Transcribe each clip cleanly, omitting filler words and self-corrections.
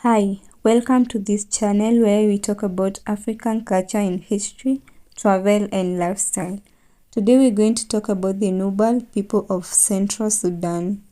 Hi, welcome to this channel where we talk about African culture and history, travel and lifestyle. Today we're going to talk about the Nuba people of Central Sudan.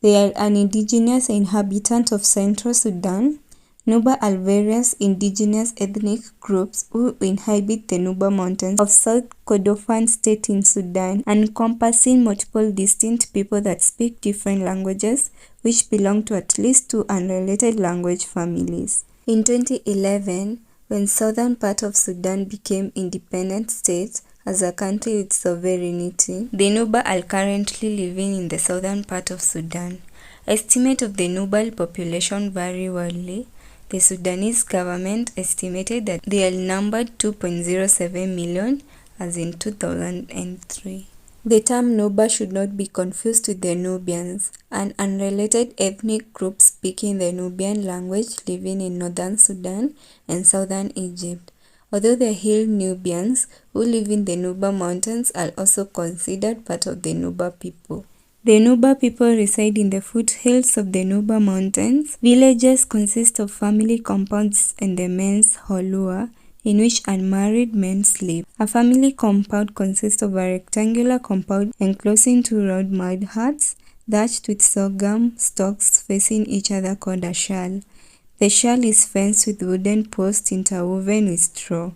They are an indigenous inhabitant of Central Sudan. Nuba are various indigenous ethnic groups who inhabit the Nuba Mountains of South Kordofan state in Sudan, encompassing multiple distinct people that speak different languages, which belong to at least two unrelated language families. In 2011, when southern part of Sudan became independent state as a country with sovereignty, the Nuba are currently living in the southern part of Sudan. Estimate of the Nuba population vary widely. The Sudanese government estimated that they numbered 2.07 million as in 2003. The term Nuba should not be confused with the Nubians, an unrelated ethnic group speaking the Nubian language living in northern Sudan and southern Egypt. Although the Hill Nubians who live in the Nuba Mountains are also considered part of the Nuba people. The Nuba people reside in the foothills of the Nuba Mountains. Villages consist of family compounds and the men's holua, in which unmarried men sleep. A family compound consists of a rectangular compound enclosing two round mud huts thatched with sorghum stalks facing each other called a shal. The shal is fenced with wooden posts interwoven with straw.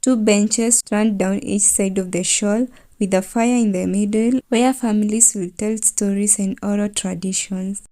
Two benches stand down each side of the shal with a fire in the middle where families will tell stories and oral traditions.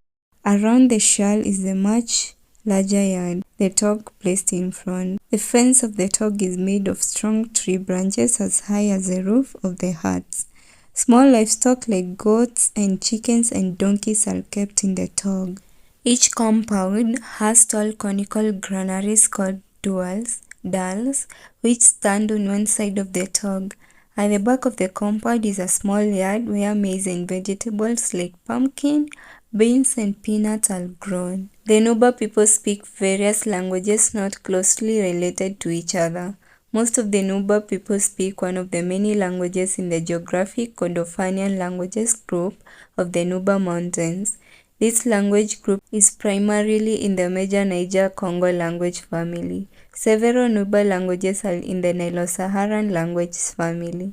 Around the shal is a much larger yard, the tog placed in front. The fence of the tog is made of strong tree branches as high as the roof of the huts. Small livestock like goats and chickens and donkeys are kept in the tog. Each compound has tall conical granaries called dals, which stand on one side of the tog. At the back of the compound is a small yard where maize and vegetables like pumpkin, beans and peanuts are grown. The Nuba people speak various languages not closely related to each other. Most of the Nuba people speak one of the many languages in the geographic Kordofanian languages group of the Nuba Mountains. This language group is primarily in the major Niger-Congo language family. Several Nuba languages are in the Nilo-Saharan language family.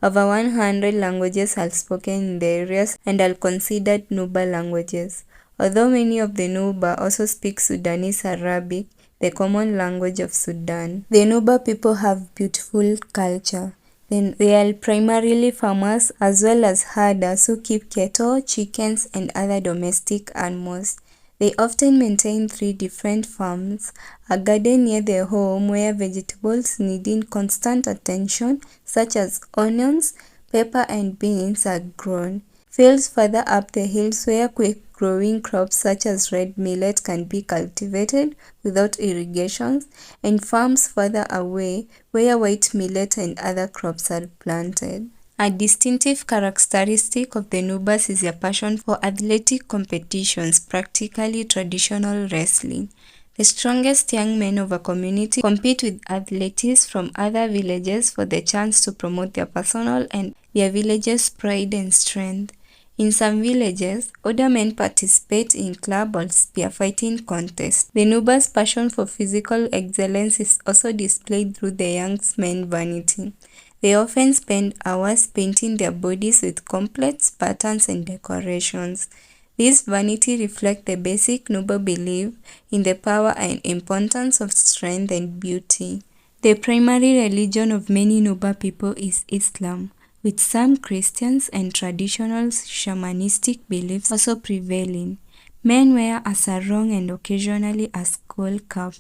Over 100 languages are spoken in the areas and are considered Nuba languages. Although many of the Nuba also speak Sudanese Arabic, the common language of Sudan. The Nuba people have beautiful culture. They are primarily farmers as well as herders who keep cattle, chickens, and other domestic animals. They often maintain 3 different farms, a garden near their home where vegetables needing constant attention such as onions, pepper, and beans are grown. Fields further up the hills where quick-growing crops such as red millet can be cultivated without irrigation, and farms further away where white millet and other crops are planted. A distinctive characteristic of the Nubas is their passion for athletic competitions, practically traditional wrestling. The strongest young men of a community compete with athletes from other villages for the chance to promote their personal and their village's pride and strength. In some villages, older men participate in club or spear fighting contests. The Nuba's passion for physical excellence is also displayed through the young men's vanity. They often spend hours painting their bodies with complex patterns and decorations. This vanity reflects the basic Nuba belief in the power and importance of strength and beauty. The primary religion of many Nuba people is Islam, with some Christians and traditional shamanistic beliefs also prevailing. Men wear a sarong and occasionally a skull cap.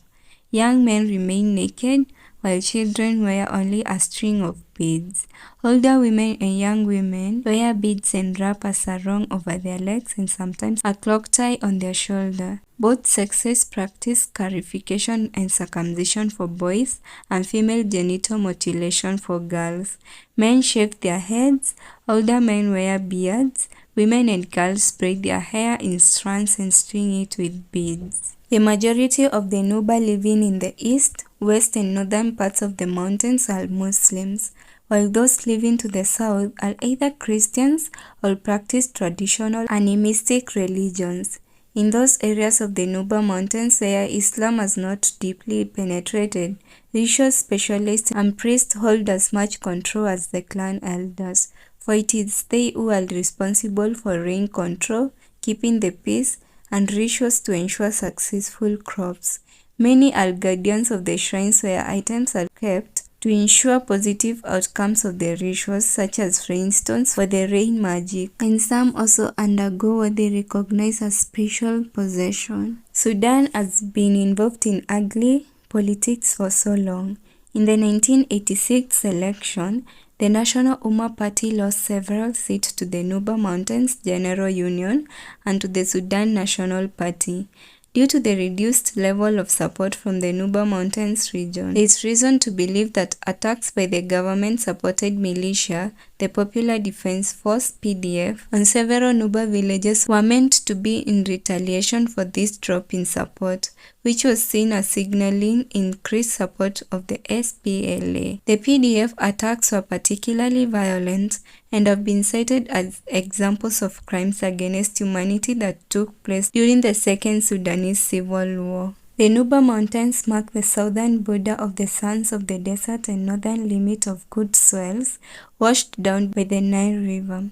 Young men remain naked, while children wear only a string of beads. Older women and young women wear beads and wrap a sarong over their legs and sometimes a cloak tie on their shoulder. Both sexes practice scarification and circumcision for boys and female genital mutilation for girls. Men shave their heads, older men wear beards, women and girls braid their hair in strands and string it with beads. The majority of the Nuba living in the east, west and northern parts of the mountains are Muslims, while those living to the south are either Christians or practice traditional animistic religions. In those areas of the Nuba Mountains where Islam has not deeply penetrated, religious specialists and priests hold as much control as the clan elders, for it is they who are responsible for rain control, keeping the peace, and rituals to ensure successful crops. Many are guardians of the shrines where items are kept to ensure positive outcomes of the rituals, such as rainstones for the rain magic, and some also undergo what they recognize as spiritual possession. Sudan has been involved in ugly politics for so long. In the 1986 election, the National Umma Party lost several seats to the Nuba Mountains General Union and to the Sudan National Party. Due to the reduced level of support from the Nuba Mountains region, there is reason to believe that attacks by the government-supported militia, the Popular Defense Force (PDF), on several Nuba villages were meant to be in retaliation for this drop in support, which was seen as signaling increased support of the SPLA. The PDF attacks were particularly violent and have been cited as examples of crimes against humanity that took place during the Second Sudanese Civil War. The Nuba Mountains mark the southern border of the Sons of the Desert and northern limit of good soils washed down by the Nile River.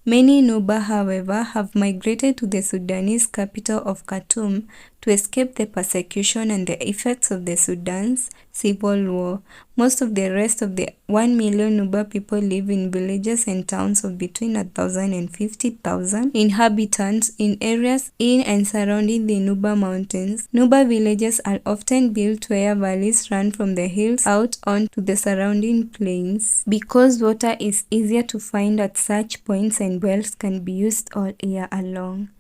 Many Nuba, however, have migrated to the Sudanese capital of Khartoum to escape the persecution and the effects of the Sudan's civil war. Most of the rest of the 1 million Nuba people live in villages and towns of between 1,000 and 50,000 inhabitants in areas in and surrounding the Nuba Mountains. Nuba villages are often built where valleys run from the hills out onto the surrounding plains. Because water is easier to find at such points and wells can be used all year long.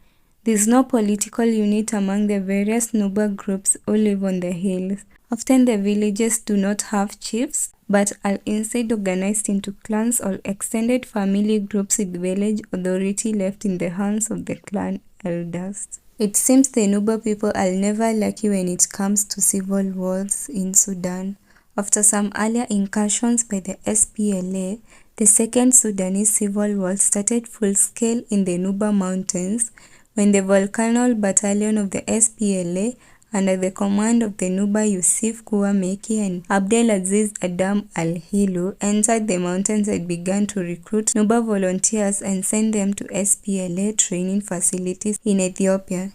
There is no political unit among the various Nuba groups who live on the hills. Often the villages do not have chiefs, but are instead organized into clans or extended family groups with village authority left in the hands of the clan elders. It seems the Nuba people are never lucky when it comes to civil wars in Sudan. After some earlier incursions by the SPLA, the Second Sudanese Civil War started full-scale in the Nuba Mountains when the Volcanal Battalion of the SPLA, under the command of the Nuba Yusuf Kuwa Meki and Abdelaziz Adam Al-Hilu, entered the mountains and began to recruit Nuba volunteers and send them to SPLA training facilities in Ethiopia.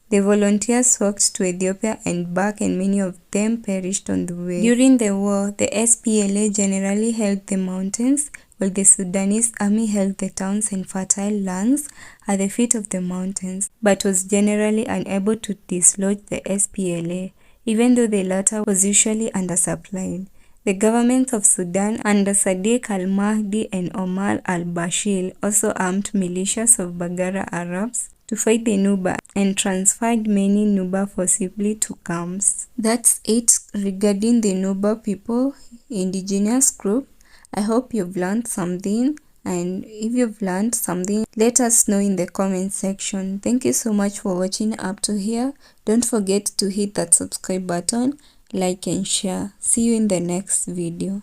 The volunteers walked to Ethiopia and back, and many of them perished on the way. During the war, the SPLA generally held the mountains, while the Sudanese army held the towns and fertile lands at the feet of the mountains, but was generally unable to dislodge the SPLA, even though the latter was usually undersupplied. The government of Sudan under Sadiq al-Mahdi and Omar al-Bashir also armed militias of Baggara Arabs to fight the Nuba and transferred many Nuba forcibly to camps. That's it regarding the Nuba people, indigenous group. I hope you've learned something, and if you've learned something, let us know in the comment section. Thank you so much for watching up to here. Don't forget to hit that subscribe button, like and share. See you in the next video.